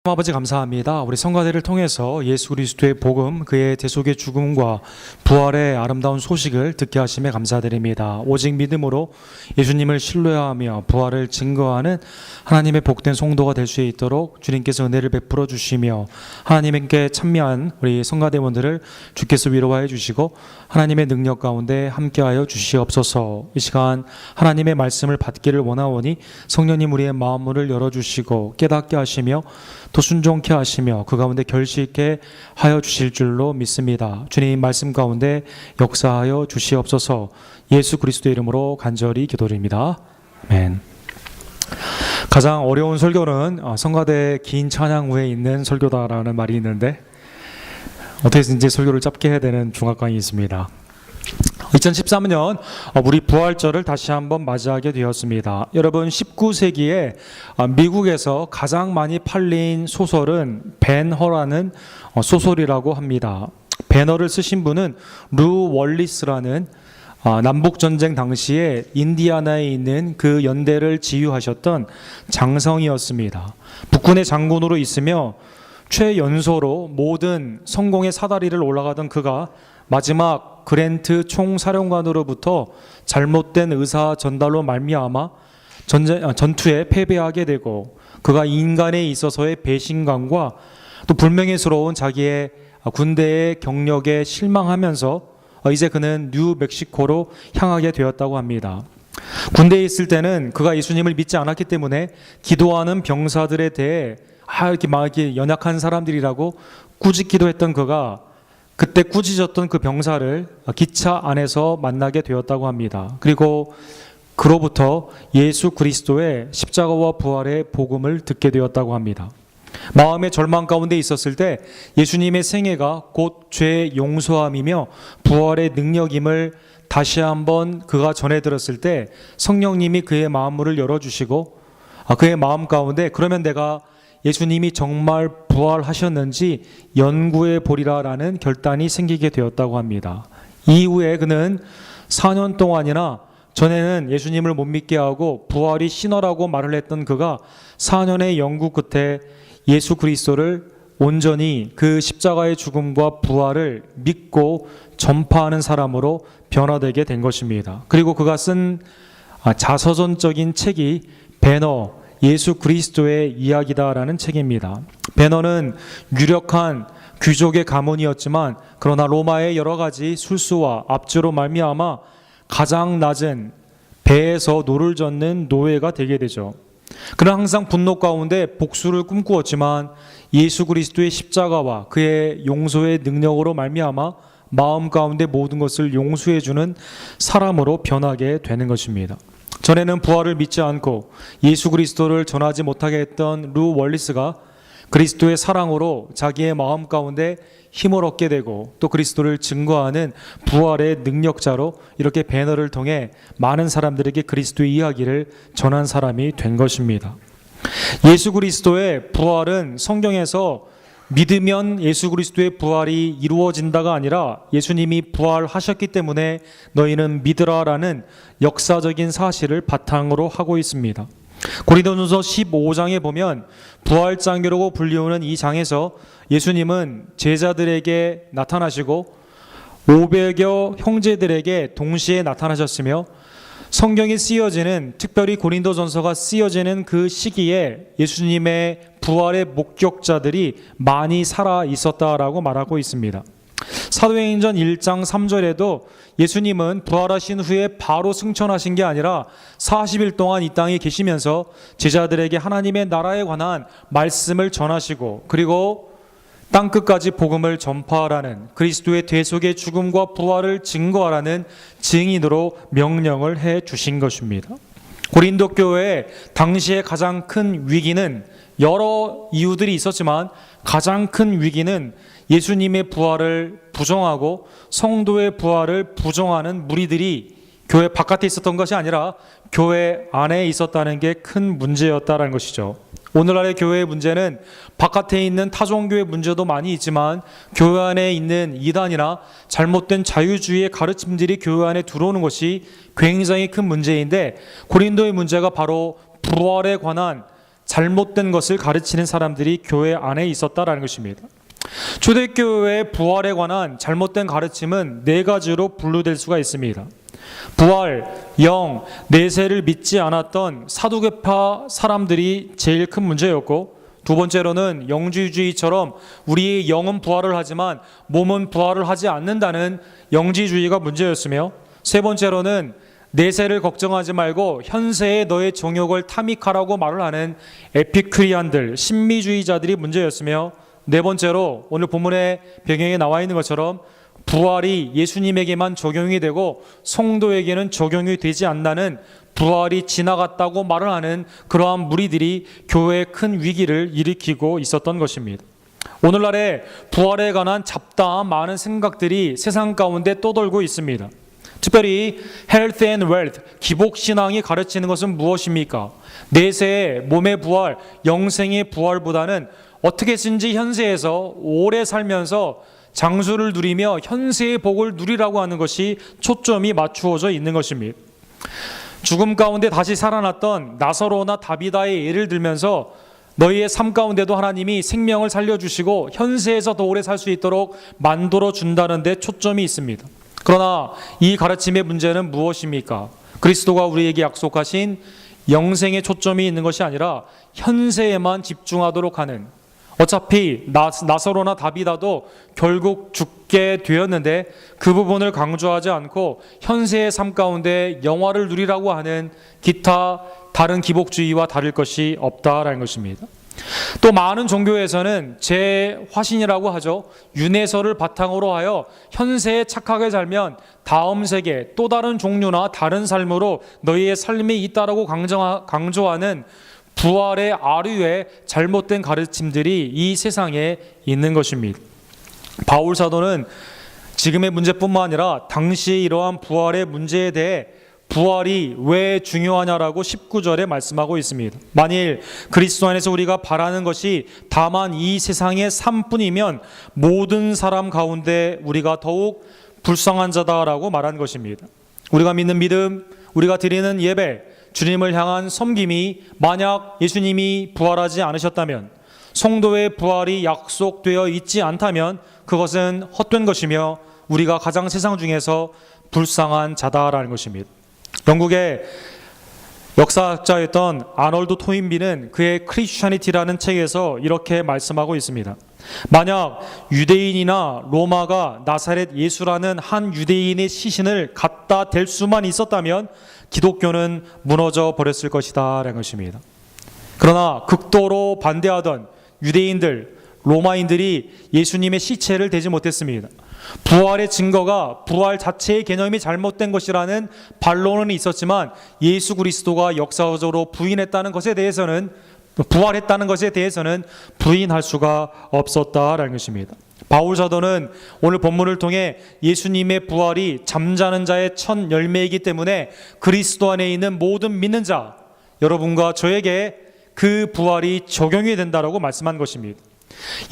아버지 감사합니다. 우리 성가대를 통해서 예수 그리스도의 복음, 그의 대속의 죽음과 부활의 아름다운 소식을 듣게 하심에 감사드립니다. 오직 믿음으로 예수님을 신뢰하며 부활을 증거하는 하나님의 복된 성도가 될 수 있도록 주님께서 은혜를 베풀어 주시며 하나님께 참여한 우리 성가대원들을 주께서 위로하여 주시고 하나님의 능력 가운데 함께하여 주시옵소서. 이 시간 하나님의 말씀을 받기를 원하오니 성령님 우리의 마음문을 열어주시고 깨닫게 하시며 또 순종케 하시며 그 가운데 결실 있게 하여 주실 줄로 믿습니다. 주님 말씀 가운데 역사하여 주시옵소서. 예수 그리스도의 이름으로 간절히 기도드립니다. 아멘. 가장 어려운 설교는 성가대 긴 찬양 후에 있는 설교다라는 말이 있는데 어떻게 이제 설교를 짧게 해야 되는 중압감이 있습니다. 2013년 우리 부활절을 다시 한번 맞이하게 되었습니다. 여러분 19세기에 미국에서 가장 많이 팔린 소설은 벤허라는 소설이라고 합니다. 벤허를 쓰신 분은 루 월리스라는 남북전쟁 당시에 인디아나에 있는 그 연대를 지휘하셨던 장성이었습니다. 북군의 장군으로 있으며 최연소로 모든 성공의 사다리를 올라가던 그가 마지막 그랜트 총사령관으로부터 잘못된 의사 전달로 말미암아 전투에 패배하게 되고 그가 인간에 있어서의 배신감과 또 불명예스러운 자기의 군대의 경력에 실망하면서 이제 그는 뉴멕시코로 향하게 되었다고 합니다. 군대에 있을 때는 그가 예수님을 믿지 않았기 때문에 기도하는 병사들에 대해 이렇게 연약한 사람들이라고 꾸짖기도 했던 그가 그때 꾸짖었던 그 병사를 기차 안에서 만나게 되었다고 합니다. 그리고 그로부터 예수 그리스도의 십자가와 부활의 복음을 듣게 되었다고 합니다. 마음의 절망 가운데 있었을 때 예수님의 생애가 곧 죄의 용서함이며 부활의 능력임을 다시 한번 그가 전해 들었을 때 성령님이 그의 마음문을 열어주시고 그의 마음 가운데 그러면 내가 예수님이 정말 부활하셨는지 연구해 보리라라는 결단이 생기게 되었다고 합니다. 이후에 그는 4년 동안이나 전에는 예수님을 못 믿게 하고 부활이 신화라고 말을 했던 그가 4년의 연구 끝에 예수 그리스도를 온전히 그 십자가의 죽음과 부활을 믿고 전파하는 사람으로 변화되게 된 것입니다. 그리고 그가 쓴 자서전적인 책이 배너 예수 그리스도의 이야기다라는 책입니다. 배너는 유력한 귀족의 가문이었지만 그러나 로마의 여러 가지 술수와 압제로 말미암아 가장 낮은 배에서 노를 젓는 노예가 되게 되죠. 그는 항상 분노 가운데 복수를 꿈꾸었지만 예수 그리스도의 십자가와 그의 용서의 능력으로 말미암아 마음 가운데 모든 것을 용서해주는 사람으로 변하게 되는 것입니다. 전에는 부활을 믿지 않고 예수 그리스도를 전하지 못하게 했던 루 월리스가 그리스도의 사랑으로 자기의 마음 가운데 힘을 얻게 되고 또 그리스도를 증거하는 부활의 능력자로 이렇게 배너를 통해 많은 사람들에게 그리스도의 이야기를 전한 사람이 된 것입니다. 예수 그리스도의 부활은 성경에서 믿으면 예수 그리스도의 부활이 이루어진다가 아니라 예수님이 부활하셨기 때문에 너희는 믿으라라는 역사적인 사실을 바탕으로 하고 있습니다. 고린도전서 15장에 보면 부활장이라고 불리우는 이 장에서 예수님은 제자들에게 나타나시고 500여 형제들에게 동시에 나타나셨으며 성경이 쓰여지는 특별히 고린도전서가 쓰여지는 그 시기에 예수님의 부활의 목격자들이 많이 살아 있었다라고 말하고 있습니다. 사도행전 1장 3절에도 예수님은 부활하신 후에 바로 승천하신 게 아니라 40일 동안 이 땅에 계시면서 제자들에게 하나님의 나라에 관한 말씀을 전하시고 그리고 땅끝까지 복음을 전파하라는 그리스도의 대속의 죽음과 부활을 증거하라는 증인으로 명령을 해 주신 것입니다. 고린도 교회의 당시의 가장 큰 위기는 여러 이유들이 있었지만 가장 큰 위기는 예수님의 부활을 부정하고 성도의 부활을 부정하는 무리들이 교회 바깥에 있었던 것이 아니라 교회 안에 있었다는 게 큰 문제였다는 것이죠. 오늘날의 교회의 문제는 바깥에 있는 타종교의 문제도 많이 있지만 교회 안에 있는 이단이나 잘못된 자유주의의 가르침들이 교회 안에 들어오는 것이 굉장히 큰 문제인데 고린도의 문제가 바로 부활에 관한 잘못된 것을 가르치는 사람들이 교회 안에 있었다라는 것입니다. 초대교회의 부활에 관한 잘못된 가르침은 네 가지로 분류될 수가 있습니다. 부활, 영, 내세를 믿지 않았던 사두개파 사람들이 제일 큰 문제였고, 두 번째로는 영지주의처럼 우리의 영은 부활을 하지만 몸은 부활을 하지 않는다는 영지주의가 문제였으며, 세 번째로는 내세를 걱정하지 말고 현세의 너의 정욕을 탐닉하라고 말을 하는 에피큐리안들, 신미주의자들이 문제였으며, 네 번째로 오늘 본문의 배경에 나와 있는 것처럼 부활이 예수님에게만 적용이 되고 성도에게는 적용이 되지 않는다는, 부활이 지나갔다고 말을 하는 그러한 무리들이 교회에 큰 위기를 일으키고 있었던 것입니다. 오늘날에 부활에 관한 잡다한 많은 생각들이 세상 가운데 떠돌고 있습니다. 특별히 health and wealth, 기복신앙이 가르치는 것은 무엇입니까? 내세의 몸의 부활, 영생의 부활보다는 어떻게든지 현세에서 오래 살면서 장수를 누리며 현세의 복을 누리라고 하는 것이 초점이 맞추어져 있는 것입니다. 죽음 가운데 다시 살아났던 나사로나 다비다의 예를 들면서 너희의 삶 가운데도 하나님이 생명을 살려주시고 현세에서 더 오래 살 수 있도록 만들어 준다는 데 초점이 있습니다. 그러나 이 가르침의 문제는 무엇입니까? 그리스도가 우리에게 약속하신 영생에 초점이 있는 것이 아니라 현세에만 집중하도록 하는, 어차피 나사로나 다비다도 결국 죽게 되었는데 그 부분을 강조하지 않고 현세의 삶 가운데 영화를 누리라고 하는 기타 다른 기복주의와 다를 것이 없다라는 것입니다. 또 많은 종교에서는 재화신이라고 하죠. 윤회설을 바탕으로 하여 현세에 착하게 살면 다음 세계 또 다른 종류나 다른 삶으로 너희의 삶이 있다라고 강조하는 부활의 아류의 잘못된 가르침들이 이 세상에 있는 것입니다. 바울 사도는 지금의 문제뿐만 아니라 당시의 이러한 부활의 문제에 대해 부활이 왜 중요하냐라고 19절에 말씀하고 있습니다. 만일 그리스도 안에서 우리가 바라는 것이 다만 이 세상의 삶뿐이면 모든 사람 가운데 우리가 더욱 불쌍한 자다라고 말한 것입니다. 우리가 믿는 믿음, 우리가 드리는 예배, 주님을 향한 섬김이 만약 예수님이 부활하지 않으셨다면, 성도의 부활이 약속되어 있지 않다면 그것은 헛된 것이며 우리가 가장 세상 중에서 불쌍한 자다라는 것입니다. 영국의 역사학자였던 아놀드 토인비는 그의 크리스천니티라는 책에서 이렇게 말씀하고 있습니다. 만약 유대인이나 로마가 나사렛 예수라는 한 유대인의 시신을 갖다 댈 수만 있었다면 기독교는 무너져 버렸을 것이다 라는 것입니다. 그러나 극도로 반대하던 유대인들, 로마인들이 예수님의 시체를 대지 못했습니다. 부활의 증거가 부활 자체의 개념이 잘못된 것이라는 반론은 있었지만 예수 그리스도가 역사적으로 부활했다는 것에 대해서는 부인할 수가 없었다라는 것입니다. 바울 사도는 오늘 본문을 통해 예수님의 부활이 잠자는 자의 첫 열매이기 때문에 그리스도 안에 있는 모든 믿는 자, 여러분과 저에게 그 부활이 적용이 된다라고 말씀한 것입니다.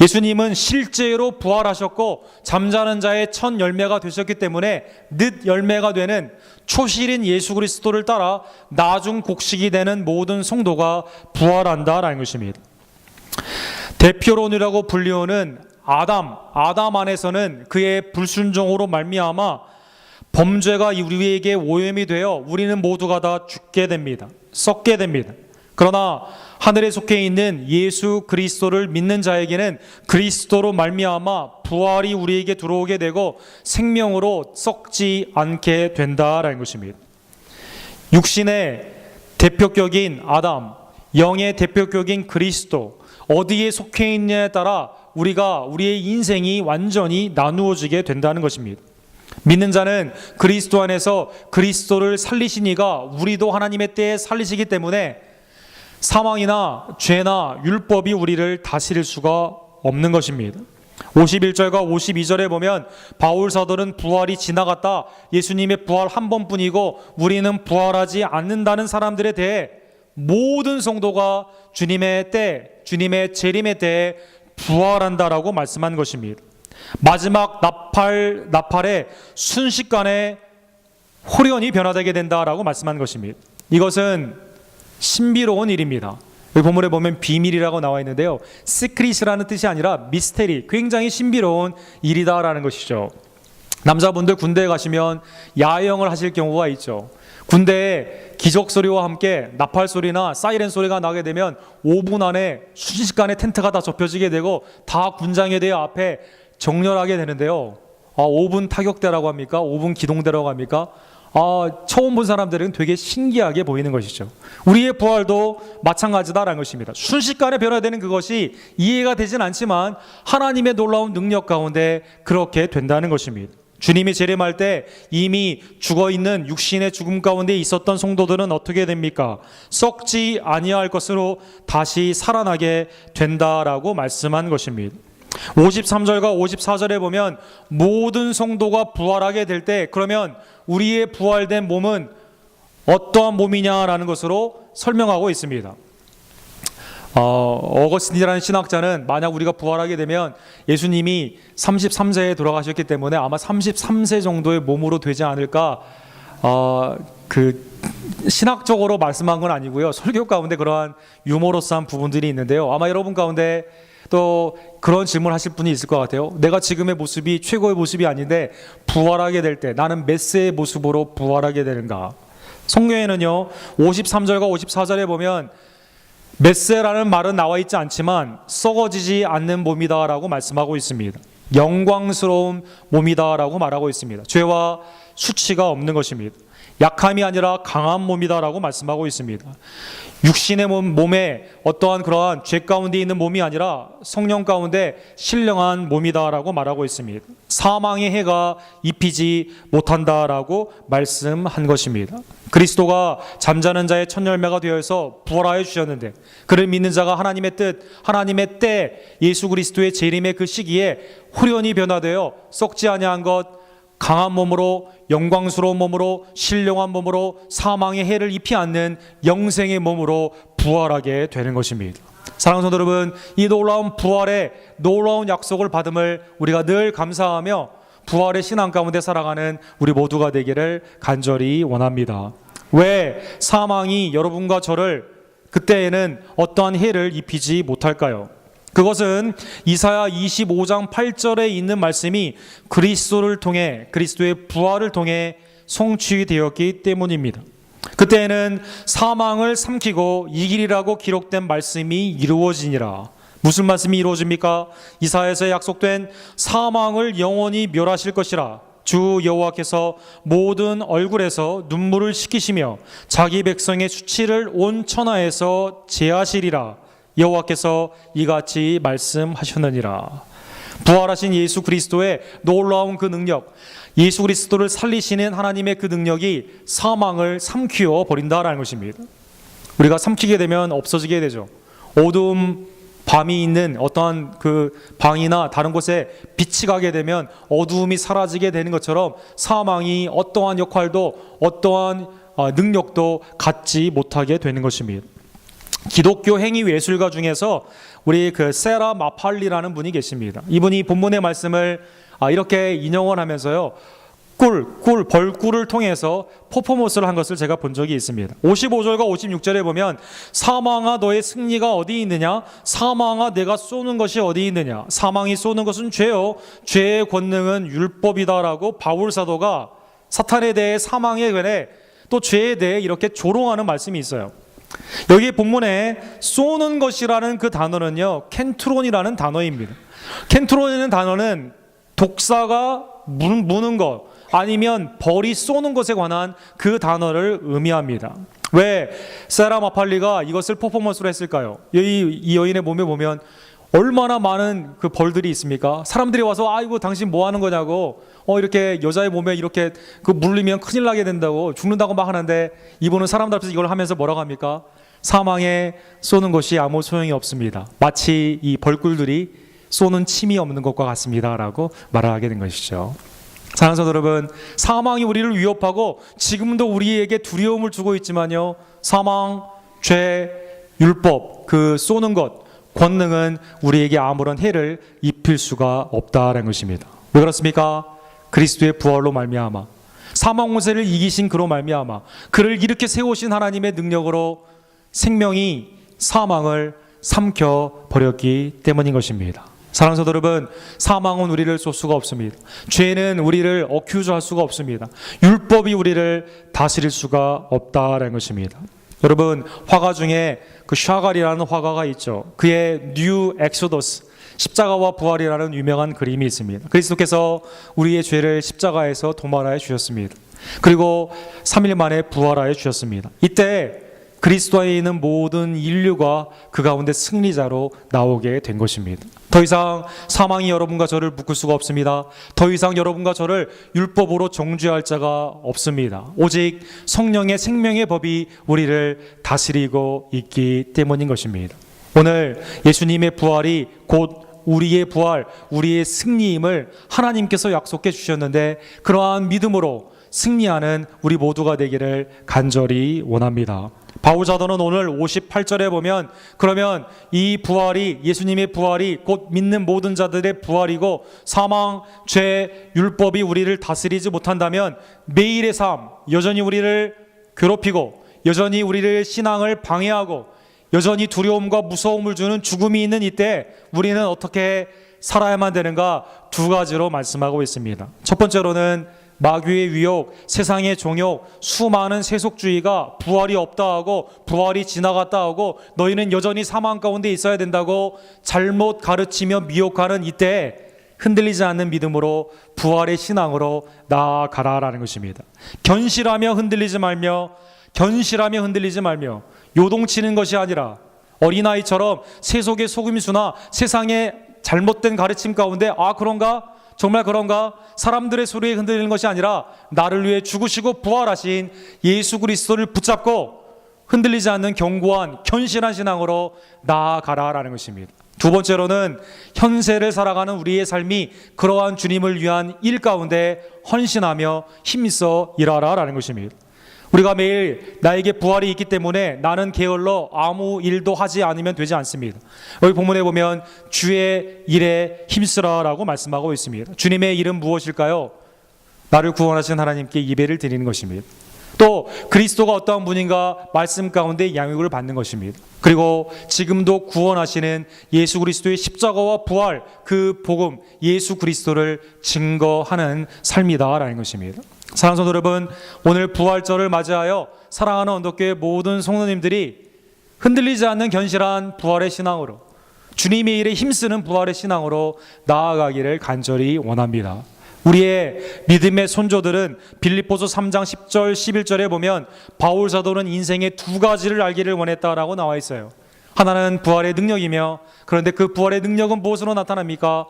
예수님은 실제로 부활하셨고 잠자는 자의 첫 열매가 되셨기 때문에 늦 열매가 되는 초실인 예수 그리스도를 따라 나중 곡식이 되는 모든 성도가 부활한다라는 것입니다. 대표론이라고 불리우는 아담 안에서는 그의 불순종으로 말미암아 범죄가 우리에게 오염이 되어 우리는 모두가 다 죽게 됩니다. 썩게 됩니다. 그러나 하늘에 속해 있는 예수 그리스도를 믿는 자에게는 그리스도로 말미암아 부활이 우리에게 들어오게 되고 생명으로 썩지 않게 된다라는 것입니다. 육신의 대표격인 아담, 영의 대표격인 그리스도, 어디에 속해 있느냐에 따라 우리의 인생이 완전히 나누어지게 된다는 것입니다. 믿는 자는 그리스도 안에서 그리스도를 살리신 이가 우리도 하나님의 때에 살리시기 때문에 사망이나 죄나 율법이 우리를 다스릴 수가 없는 것입니다. 51절과 52절에 보면 바울 사도는 부활이 지나갔다, 예수님의 부활 한 번뿐이고 우리는 부활하지 않는다는 사람들에 대해 모든 성도가 주님의 때, 주님의 재림의 때에 부활한다라고 말씀한 것입니다. 마지막 나팔에 순식간에 호련히 변화되게 된다라고 말씀한 것입니다. 이것은 신비로운 일입니다. 여기 본문에 보면 비밀이라고 나와 있는데요, 시크릿이라는 뜻이 아니라 미스테리, 굉장히 신비로운 일이다라는 것이죠. 남자분들 군대에 가시면 야영을 하실 경우가 있죠. 군대에 기적 소리와 함께 나팔 소리나 사이렌 소리가 나게 되면 5분 안에 순식간에 텐트가 다 접혀지게 되고 다 군장에 대해 앞에 정렬하게 되는데요. 5분 타격대라고 합니까? 5분 기동대라고 합니까? 처음 본 사람들은 되게 신기하게 보이는 것이죠. 우리의 부활도 마찬가지다라는 것입니다. 순식간에 변화되는 그것이 이해가 되진 않지만 하나님의 놀라운 능력 가운데 그렇게 된다는 것입니다. 주님이 재림할 때 이미 죽어있는 육신의 죽음 가운데 있었던 성도들은 어떻게 됩니까? 썩지 아니할 것으로 다시 살아나게 된다라고 말씀한 것입니다. 53절과 54절에 보면 모든 성도가 부활하게 될 때, 그러면 우리의 부활된 몸은 어떠한 몸이냐라는 것으로 설명하고 있습니다. 어거스틴이라는 신학자는 만약 우리가 부활하게 되면 예수님이 33세에 돌아가셨기 때문에 아마 33세 정도의 몸으로 되지 않을까, 신학적으로 말씀한 건 아니고요, 설교 가운데 그러한 유머러스한 부분들이 있는데요, 아마 여러분 가운데 또 그런 질문을 하실 분이 있을 것 같아요. 내가 지금의 모습이 최고의 모습이 아닌데 부활하게 될 때 나는 몇 세의 모습으로 부활하게 되는가? 성경에는요 53절과 54절에 보면 몇 세라는 말은 나와 있지 않지만 썩어지지 않는 몸이다 라고 말씀하고 있습니다. 영광스러운 몸이다 라고 말하고 있습니다. 죄와 수치가 없는 것입니다. 약함이 아니라 강한 몸이다 라고 말씀하고 있습니다. 육신의 몸에 어떠한 그러한 죄 가운데 있는 몸이 아니라 성령 가운데 신령한 몸이다 라고 말하고 있습니다. 사망의 해가 입히지 못한다 라고 말씀한 것입니다. 그리스도가 잠자는 자의 첫 열매가 되어서 부활하여 주셨는데, 그를 믿는 자가 하나님의 뜻, 하나님의 때, 예수 그리스도의 재림의 그 시기에 후련히 변화되어 썩지 아니한 것, 강한 몸으로, 영광스러운 몸으로, 신령한 몸으로, 사망의 해를 입히 않는 영생의 몸으로 부활하게 되는 것입니다. 사랑하는 성도 여러분, 이 놀라운 부활의 놀라운 약속을 받음을 우리가 늘 감사하며 부활의 신앙 가운데 살아가는 우리 모두가 되기를 간절히 원합니다. 왜 사망이 여러분과 저를 그때에는 어떠한 해를 입히지 못할까요? 그것은 이사야 25장 8절에 있는 말씀이 그리스도를 통해, 그리스도의 부활을 통해 성취되었기 때문입니다. 그때에는 사망을 삼키고 이기리라고 기록된 말씀이 이루어지니라. 무슨 말씀이 이루어집니까? 이사야에서 약속된 사망을 영원히 멸하실 것이라. 주 여호와께서 모든 얼굴에서 눈물을 씻기시며 자기 백성의 수치를 온 천하에서 제하시리라. 여호와께서 이같이 말씀하셨느니라. 부활하신 예수 그리스도의 놀라운 그 능력, 예수 그리스도를 살리시는 하나님의 그 능력이 사망을 삼키어 버린다라는 것입니다. 우리가 삼키게 되면 없어지게 되죠. 어두움 밤이 있는 어떠한 그 방이나 다른 곳에 빛이 가게 되면 어두움이 사라지게 되는 것처럼 사망이 어떠한 역할도 어떠한 능력도 갖지 못하게 되는 것입니다. 기독교 행위 예술가 중에서 우리 그 세라 마팔리라는 분이 계십니다. 이분이 본문의 말씀을 이렇게 인용을 하면서요, 벌꿀을 통해서 퍼포먼스를 한 것을 제가 본 적이 있습니다. 55절과 56절에 보면 사망아 너의 승리가 어디 있느냐? 사망아 내가 쏘는 것이 어디 있느냐? 사망이 쏘는 것은 죄요, 죄의 권능은 율법이다라고 바울 사도가 사탄에 대해, 사망에 관해, 또 죄에 대해 이렇게 조롱하는 말씀이 있어요. 여기 본문에 쏘는 것이라는 그 단어는요, 켄트론이라는 단어입니다. 켄트론이라는 단어는 독사가 무는 것, 아니면 벌이 쏘는 것에 관한 그 단어를 의미합니다. 왜 세라 마팔리가 이것을 퍼포먼스로 했을까요? 이 여인의 몸에 보면 얼마나 많은 그 벌들이 있습니까? 사람들이 와서 아이고 당신 뭐 하는 거냐고, 이렇게 여자의 몸에 이렇게 그 물리면 큰일 나게 된다고, 죽는다고 막 하는데, 이분은 사람들 앞에서 이걸 하면서 뭐라고 합니까? 사망에 쏘는 것이 아무 소용이 없습니다. 마치 이 벌꿀들이 쏘는 침이 없는 것과 같습니다 라고 말을 하게 된 것이죠. 사랑하는 성도 여러분, 사망이 우리를 위협하고 지금도 우리에게 두려움을 주고 있지만요, 사망, 죄, 율법, 그 쏘는 것, 권능은 우리에게 아무런 해를 입힐 수가 없다라는 것입니다. 왜 그렇습니까? 그리스도의 부활로 말미암아, 사망 권세를 이기신 그로 말미암아, 그를 이렇게 세우신 하나님의 능력으로 생명이 사망을 삼켜버렸기 때문인 것입니다. 사랑하는 성도 여러분, 사망은 우리를 쏠 수가 없습니다. 죄는 우리를 어큐즈할 수가 없습니다. 율법이 우리를 다스릴 수가 없다라는 것입니다. 여러분, 화가 중에 그 샤갈이라는 화가가 있죠. 그의 뉴 엑소더스, 십자가와 부활이라는 유명한 그림이 있습니다. 그리스도께서 우리의 죄를 십자가에서 도말하여 주셨습니다. 그리고 3일 만에 부활하여 주셨습니다. 이때 그리스도 안에 있는 모든 인류가 그 가운데 승리자로 나오게 된 것입니다. 더 이상 사망이 여러분과 저를 묶을 수가 없습니다. 더 이상 여러분과 저를 율법으로 정죄할 자가 없습니다. 오직 성령의 생명의 법이 우리를 다스리고 있기 때문인 것입니다. 오늘 예수님의 부활이 곧 우리의 부활, 우리의 승리임을 하나님께서 약속해 주셨는데, 그러한 믿음으로 승리하는 우리 모두가 되기를 간절히 원합니다. 바울 사도는 오늘 58절에 보면, 그러면 이 부활이, 예수님의 부활이 곧 믿는 모든 자들의 부활이고, 사망, 죄, 율법이 우리를 다스리지 못한다면 매일의 삶, 여전히 우리를 괴롭히고, 여전히 우리를 신앙을 방해하고, 여전히 두려움과 무서움을 주는 죽음이 있는 이때 우리는 어떻게 살아야만 되는가? 두 가지로 말씀하고 있습니다. 첫 번째로는 마귀의 위협, 세상의 종욕, 수많은 세속주의가 부활이 없다 하고 부활이 지나갔다 하고 너희는 여전히 사망 가운데 있어야 된다고 잘못 가르치며 미혹하는 이때 흔들리지 않는 믿음으로 부활의 신앙으로 나아가라라는 것입니다. 견실하며 흔들리지 말며 요동치는 것이 아니라 어린아이처럼 세속의 속임수나 세상의 잘못된 가르침 가운데 그런가? 정말 그런가? 사람들의 소리에 흔들리는 것이 아니라 나를 위해 죽으시고 부활하신 예수 그리스도를 붙잡고 흔들리지 않는 견고한 견실한 신앙으로 나아가라라는 것입니다. 두 번째로는 현세를 살아가는 우리의 삶이 그러한 주님을 위한 일 가운데 헌신하며 힘써 일하라라는 것입니다. 우리가 매일 나에게 부활이 있기 때문에 나는 게을러 아무 일도 하지 않으면 되지 않습니다. 여기 본문에 보면 주의 일에 힘쓰라라고 말씀하고 있습니다. 주님의 일은 무엇일까요? 나를 구원하신 하나님께 예배를 드리는 것입니다. 또 그리스도가 어떠한 분인가 말씀 가운데 양육을 받는 것입니다. 그리고 지금도 구원하시는 예수 그리스도의 십자가와 부활, 그 복음 예수 그리스도를 증거하는 삶이다라는 것입니다. 사랑하는 성도 여러분, 오늘 부활절을 맞이하여 사랑하는 언덕교회 모든 성도님들이 흔들리지 않는 견실한 부활의 신앙으로, 주님의 일에 힘쓰는 부활의 신앙으로 나아가기를 간절히 원합니다. 우리의 믿음의 손조들은 빌립보서 3장 10절 11절에 보면 바울 사도는 인생의 두 가지를 알기를 원했다라고 나와 있어요. 하나는 부활의 능력이며, 그런데 그 부활의 능력은 무엇으로 나타납니까?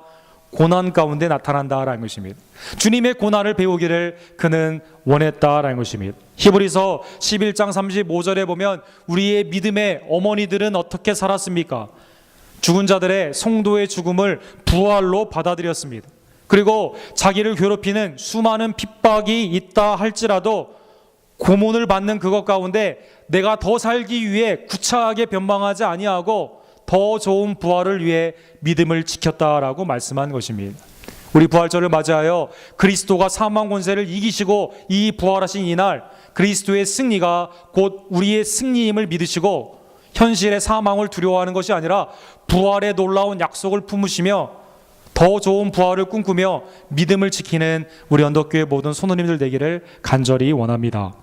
고난 가운데 나타난다라는 것입니다. 주님의 고난을 배우기를 그는 원했다라는 것입니다. 히브리서 11장 35절에 보면 우리의 믿음의 어머니들은 어떻게 살았습니까? 죽은 자들의 성도의 죽음을 부활로 받아들였습니다. 그리고 자기를 괴롭히는 수많은 핍박이 있다 할지라도 고문을 받는 그것 가운데 내가 더 살기 위해 구차하게 변방하지 아니하고 더 좋은 부활을 위해 믿음을 지켰다라고 말씀한 것입니다. 우리 부활절을 맞이하여 그리스도가 사망 권세를 이기시고 이 부활하신 이날 그리스도의 승리가 곧 우리의 승리임을 믿으시고 현실의 사망을 두려워하는 것이 아니라 부활의 놀라운 약속을 품으시며 더 좋은 부활을 꿈꾸며 믿음을 지키는 우리 언덕교회 모든 성도님들 되기를 간절히 원합니다.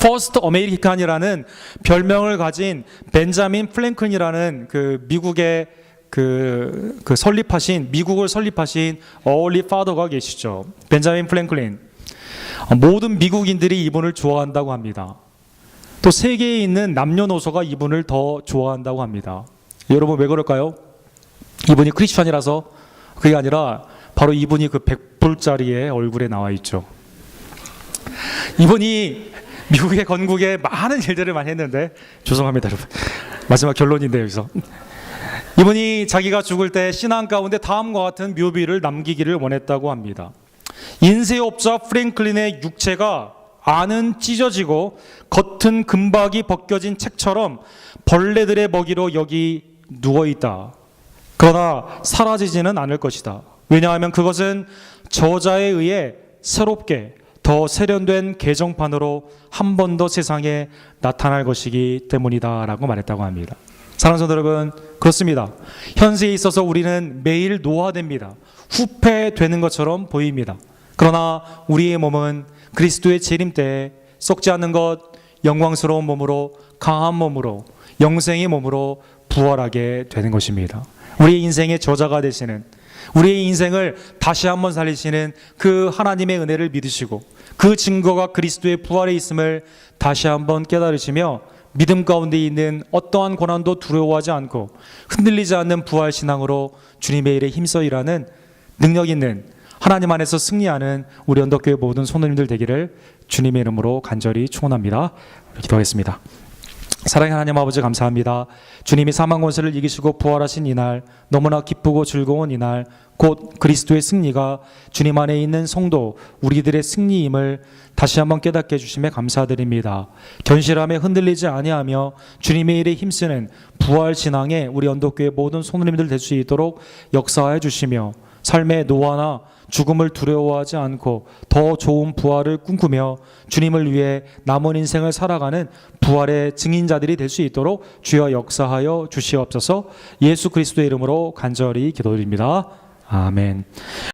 퍼스트 아메리칸이라는 별명을 가진 벤자민 프랭클린이라는 그 미국의 미국을 설립하신 어울리 파더가 계시죠. 벤자민 프랭클린. 모든 미국인들이 이분을 좋아한다고 합니다. 또 세계에 있는 남녀노소가 이분을 더 좋아한다고 합니다. 여러분 왜 그럴까요? 이분이 크리스천이라서? 그게 아니라 바로 이분이 그 100불짜리의 얼굴에 나와 있죠. 이분이 미국의 건국에 많은 일들을 많이 했는데, 죄송합니다 여러분, 마지막 결론인데 여기서 이분이 자기가 죽을 때 신앙 가운데 다음과 같은 묘비를 남기기를 원했다고 합니다. 인쇄업자 프랭클린의 육체가 안은 찢어지고 겉은 금박이 벗겨진 책처럼 벌레들의 먹이로 여기 누워있다. 그러나 사라지지는 않을 것이다. 왜냐하면 그것은 저자에 의해 새롭게 더 세련된 개정판으로 한 번 더 세상에 나타날 것이기 때문이다 라고 말했다고 합니다. 사랑하는 성도 여러분, 그렇습니다. 현세에 있어서 우리는 매일 노화됩니다. 후패되는 것처럼 보입니다. 그러나 우리의 몸은 그리스도의 재림 때에 썩지 않는 것, 영광스러운 몸으로, 강한 몸으로, 영생의 몸으로 부활하게 되는 것입니다. 우리의 인생의 저자가 되시는, 우리의 인생을 다시 한번 살리시는 그 하나님의 은혜를 믿으시고 그 증거가 그리스도의 부활에 있음을 다시 한번 깨달으시며 믿음 가운데 있는 어떠한 고난도 두려워하지 않고 흔들리지 않는 부활신앙으로 주님의 일에 힘써 일하는 능력 있는, 하나님 안에서 승리하는 우리 언덕교회 모든 성도님들 되기를 주님의 이름으로 간절히 축원합니다. 기도하겠습니다. 사랑의 하나님 아버지, 감사합니다. 주님이 사망 권세를 이기시고 부활하신 이날, 너무나 기쁘고 즐거운 이날, 곧 그리스도의 승리가 주님 안에 있는 성도 우리들의 승리임을 다시 한번 깨닫게 해주심에 감사드립니다. 견실함에 흔들리지 아니하며 주님의 일에 힘쓰는 부활 신앙에 우리 언덕교회 모든 성도님들 될 수 있도록 역사해 주시며 삶의 노화나 죽음을 두려워하지 않고 더 좋은 부활을 꿈꾸며 주님을 위해 남은 인생을 살아가는 부활의 증인자들이 될 수 있도록 주여 역사하여 주시옵소서. 예수 그리스도의 이름으로 간절히 기도드립니다. 아멘.